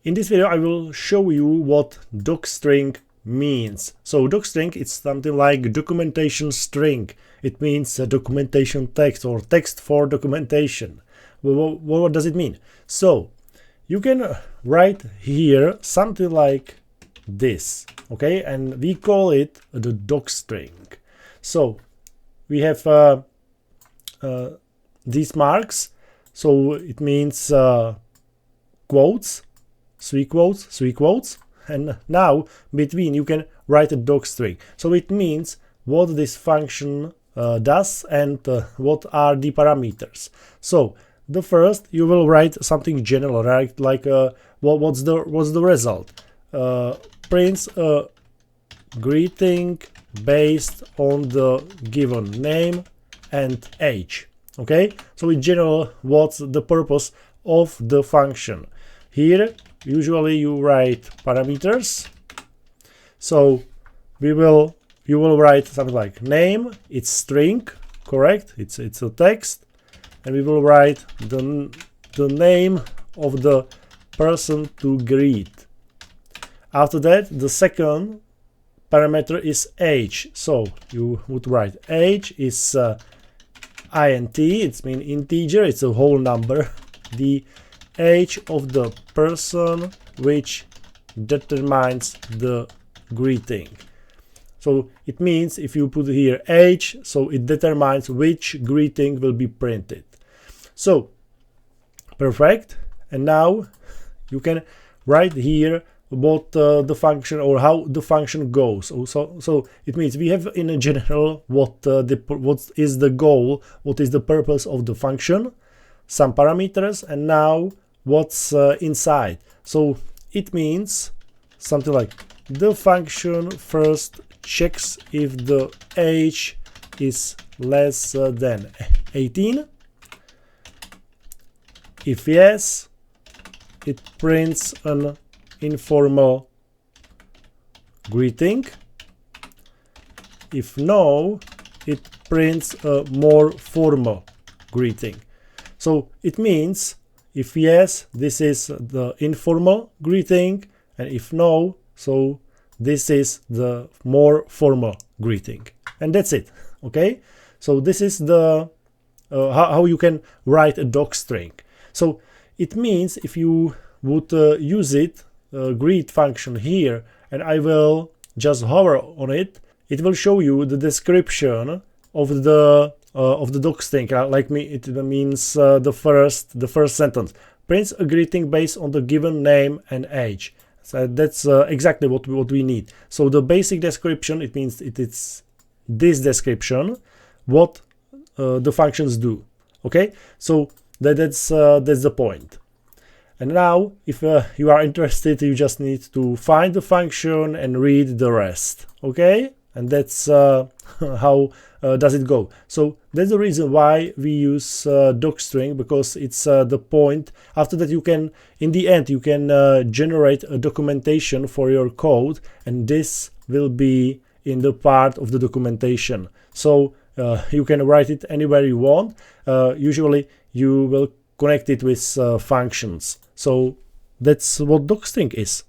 In this video I will show you what docstring means. So docstring is something like documentation string. It means documentation text or text for documentation. What does it mean? So you can write here something like this, okay, and we call it the docstring. So we have these marks, so it means quotes, three quotes, and now between you can write a docstring. So it means what this function does and what are the parameters. So the first you will write something general, right? Like what's the result? Prints a greeting based on the given name and age. Okay, so in general, what's the purpose of the function? Here usually you write parameters, so you will write something like name, it's string, correct, it's a text, and we will write the name of the person to greet. After that, the second parameter is age, so you would write age is int, it's mean integer, it's a whole number, the age of the person which determines the greeting. So it means if you put here age, so it determines which greeting will be printed. So perfect, and now you can write here what the function or how the function goes. So it means we have in a general what is the goal, what is the purpose of the function, some parameters, and now what's inside. So it means something like the function first checks if the age is less than 18. If yes, it prints an informal greeting. If no, it prints a more formal greeting. So it means if yes, this is the informal greeting, and if no, so this is the more formal greeting, and that's it. Okay, so this is the how you can write a docstring. So it means if you would use it, greet function here, and I will just hover on it, it will show you the description of the docstring. Like me, it means the first sentence prints a greeting based on the given name and age. So that's exactly what we need. So the basic description, it means it's this description what the functions do. Okay, so that's the point. And now if you are interested, you just need to find the function and read the rest. Okay, and that's how does it go. So that's the reason why we use docstring, because it's the point. After that, you can, in the end, you can generate a documentation for your code, and this will be in the part of the documentation. So you can write it anywhere you want. Usually you will connect it with functions. So that's what docstring is.